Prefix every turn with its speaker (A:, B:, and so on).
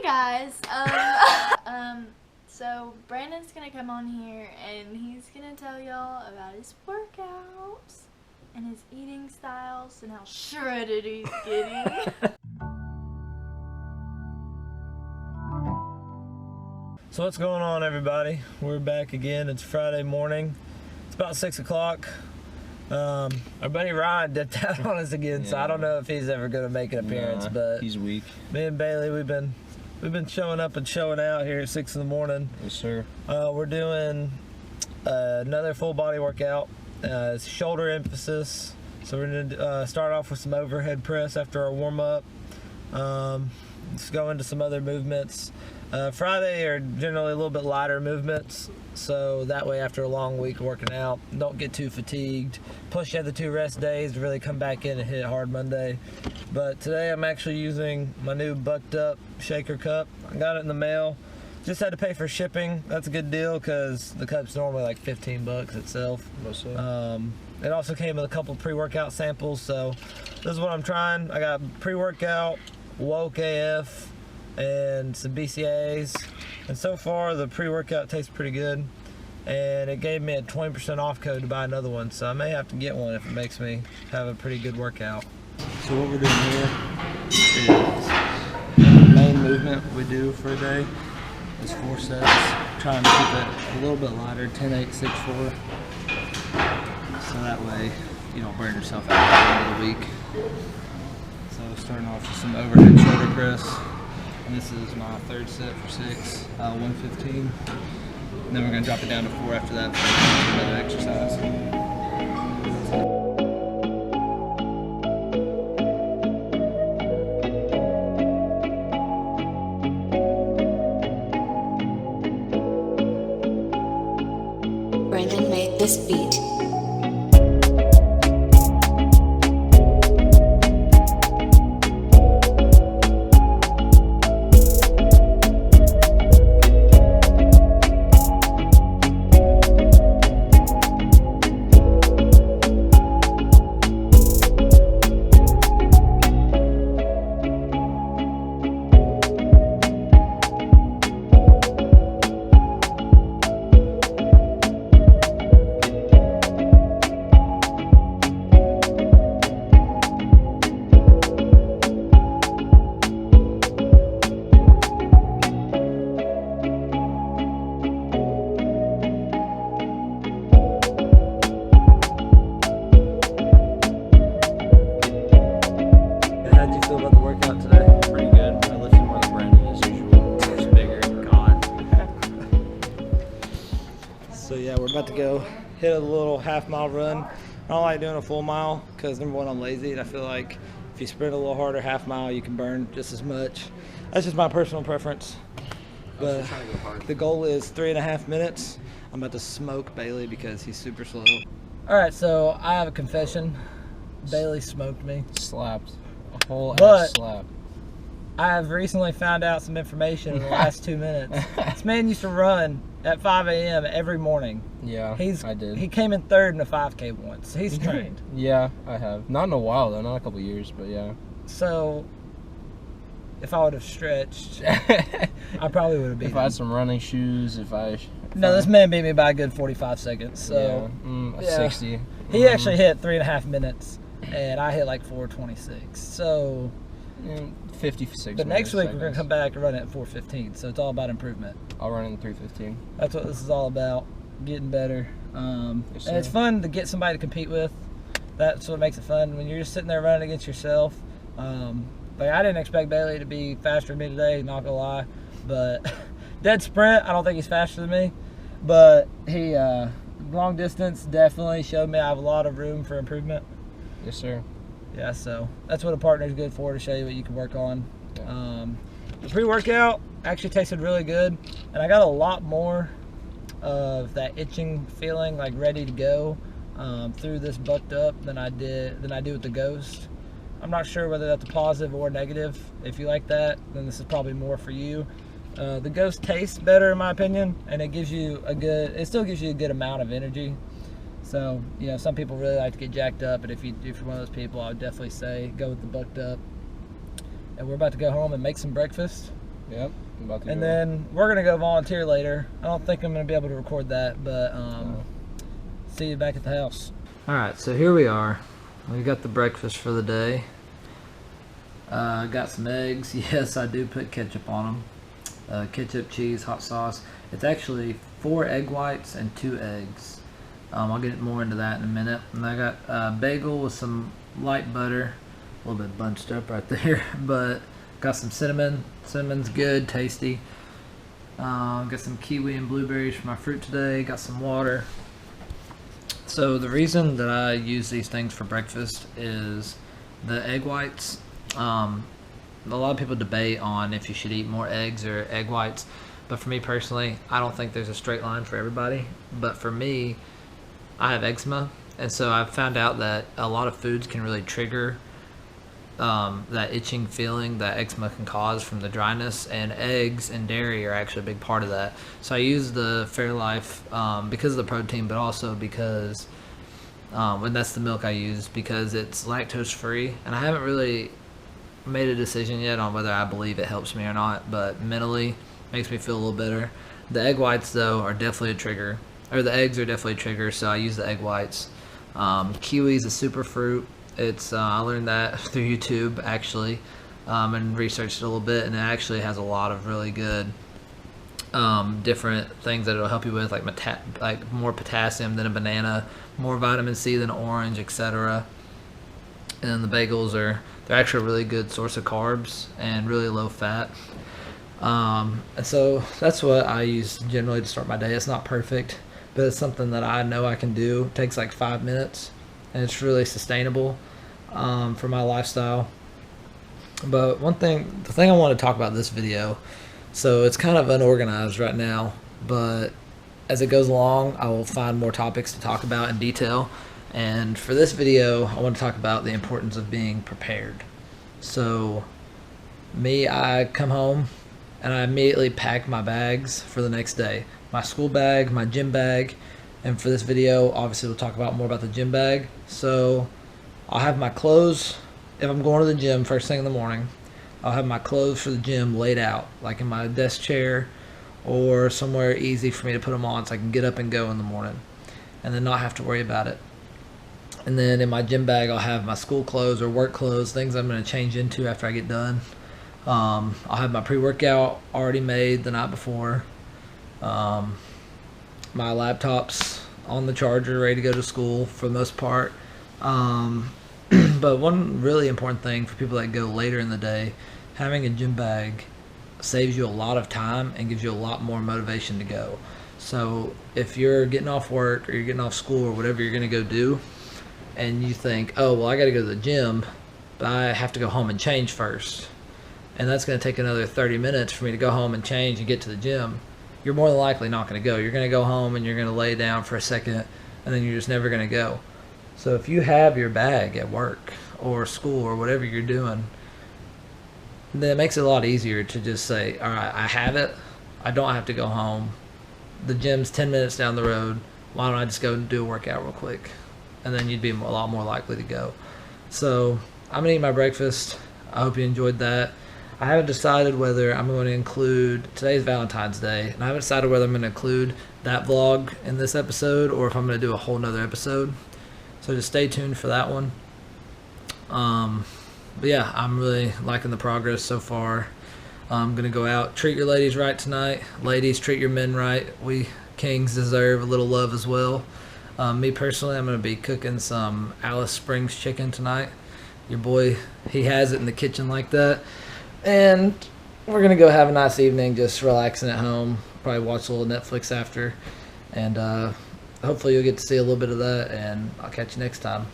A: Hey guys, so Brandon's gonna come on here and he's gonna tell y'all about his workouts and his eating styles and how shredded he's getting.
B: So what's going on, everybody? We're back again. It's Friday morning. It's about 6 o'clock. Our buddy Ryan dipped out on us again, so I don't know if he's ever going to make an appearance. But
C: he's weak.
B: Me and Bailey, we've been showing up and showing out here at 6 in the morning.
C: Yes, sir.
B: We're doing another full body workout. It's shoulder emphasis. So we're going to start off with some overhead press after our warm up. Let's go into some other movements. Friday are generally a little bit lighter movements, so that way after a long week of working out, don't get too fatigued. Plus you have the 2 rest days to really come back in and hit hard Monday. But today I'm actually using my new Bucked Up shaker cup. I got it in the mail. Just had to pay for shipping. That's a good deal because the cup's normally like 15 bucks itself. It also came with a couple pre-workout samples, so this is what I'm trying. I got pre-workout, Woke AF, and some BCAAs, and so far the pre-workout tastes pretty good, and it gave me a 20% off code to buy another one, so I may have to get one if it makes me have a pretty good workout. So what we're doing here is the main movement we do for a day is 4 sets, trying to keep it a little bit lighter, 10, 8, 6, 4, so that way you don't burn yourself out at the end of the week. So starting off with some overhead shoulder press. This is my 3rd set for 6, 115. And then we're going to drop it down to 4 after that for another exercise.
D: Brandon made this beat.
B: How'd you feel about the workout today?
C: Pretty good. I lifted more than Brandon as usual. It's bigger. God.
B: So yeah, we're about to go hit a little half-mile run. I don't like doing a full mile because number one, I'm lazy, and I feel like if you sprint a little harder half-mile, you can burn just as much. That's just my personal preference. But the goal is 3.5 minutes. I'm about to smoke Bailey because he's super slow. All right, so I have a confession. Bailey smoked me.
C: Slapped. A whole
B: But-
C: ass slap.
B: I have recently found out some information in the last 2 minutes. This man used to run at 5 a.m. every morning.
C: Yeah, I did.
B: He came in 3rd in a 5K once. He's trained.
C: Yeah, I have. Not in a while though, not a couple years, but yeah.
B: So, if I would have stretched, I probably would have beaten
C: If I had
B: him.
C: some running shoes,
B: No, this man beat me by a good 45 seconds. So, yeah.
C: 60.
B: He actually hit 3.5 minutes, and I hit like 4:26. So,
C: 56.
B: but next week we're going
C: seconds.
B: to come back and run at 4:15. So, it's all about improvement.
C: I'll run in 3:15.
B: That's what this is all about, getting better.
C: Yes,
B: And it's
C: sir.
B: fun to get somebody to compete with. That's what makes it fun when you're just sitting there running against yourself. But I didn't expect Bailey to be faster than me today, not gonna lie. But dead sprint, I don't think he's faster than me. But he, long distance, definitely showed me I have a lot of room for improvement.
C: Yes, sir.
B: Yeah, so that's what a partner's good for, to show you what you can work on.
C: Yeah.
B: The pre-workout actually tasted really good, and I got a lot more of that itching feeling, like ready to go, through this Bucked Up than I do with the Ghost. I'm not sure whether that's a positive or negative. If you like that, then this is probably more for you. The Ghost tastes better in my opinion, and it still gives you a good amount of energy. So, you know, some people really like to get jacked up, but if you're one of those people, I would definitely say go with the Bucked Up. And we're about to go home and make some breakfast.
C: Yep. I'm about to
B: And
C: go.
B: then we're gonna go volunteer later. I don't think I'm gonna be able to record that, but see you back at the house. All right, so here we are. We got the breakfast for the day. Got some eggs. Yes, I do put ketchup on them. Ketchup, cheese, hot sauce. It's actually 4 egg whites and 2 eggs. I'll get more into that in a minute. And I got a bagel with some light butter. A little bit bunched up right there, but got some cinnamon. Cinnamon's good, tasty. Got some kiwi and blueberries for my fruit today. Got some water. So the reason that I use these things for breakfast is the egg whites. A lot of people debate on if you should eat more eggs or egg whites, but for me personally, I don't think there's a straight line for everybody. But for me, I have eczema, and so I've found out that a lot of foods can really trigger that itching feeling that eczema can cause from the dryness, and eggs and dairy are actually a big part of that. So I use the Fairlife because of the protein, but also because and that's the milk I use, because it's lactose free, and I haven't really made a decision yet on whether I believe it helps me or not, but mentally makes me feel a little better. The egg whites though are definitely a trigger, or the eggs are definitely a trigger, so I use the egg whites. Kiwi is a superfruit. It's I learned that through YouTube actually, and researched it a little bit, and it actually has a lot of really good different things that it'll help you with, like more potassium than a banana, more vitamin C than an orange, etc. And the bagels they're actually a really good source of carbs and really low fat. And so that's what I use generally to start my day. It's not perfect, but it's something that I know I can do. It takes like 5 minutes, and it's really sustainable for my lifestyle. But the thing I want to talk about in this video, so it's kind of unorganized right now, but as it goes along, I will find more topics to talk about in detail. And for this video, I want to talk about the importance of being prepared. So I come home and I immediately pack my bags for the next day. My school bag, my gym bag, and for this video, obviously we'll talk about more about the gym bag. So I'll have my clothes, if I'm going to the gym first thing in the morning, I'll have my clothes for the gym laid out, like in my desk chair or somewhere easy for me to put them on so I can get up and go in the morning and then not have to worry about it. And then in my gym bag, I'll have my school clothes or work clothes, things I'm going to change into after I get done. I'll have my pre-workout already made the night before. My laptop's on the charger, ready to go to school for the most part. But one really important thing for people that go later in the day, having a gym bag saves you a lot of time and gives you a lot more motivation to go. So if you're getting off work or you're getting off school or whatever you're going to go do, and you think, oh, well, I got to go to the gym, but I have to go home and change first, and that's going to take another 30 minutes for me to go home and change and get to the gym, you're more than likely not going to go. You're going to go home and you're going to lay down for a second, and then you're just never going to go. So if you have your bag at work or school or whatever you're doing, then it makes it a lot easier to just say, all right, I have it. I don't have to go home. The gym's 10 minutes down the road. Why don't I just go and do a workout real quick? And then you'd be a lot more likely to go. So I'm gonna eat my breakfast. I hope you enjoyed that. I haven't decided whether I'm going to include, today's Valentine's Day, and I haven't decided whether I'm going to include that vlog in this episode or if I'm going to do a whole nother episode. So just stay tuned for that one. But yeah, I'm really liking the progress so far. I'm going to go out, treat your ladies right tonight. Ladies, treat your men right. We kings deserve a little love as well. Me personally, I'm going to be cooking some Alice Springs chicken tonight. Your boy, he has it in the kitchen like that. And we're going to go have a nice evening just relaxing at home. Probably watch a little Netflix after. And hopefully you'll get to see a little bit of that. And I'll catch you next time.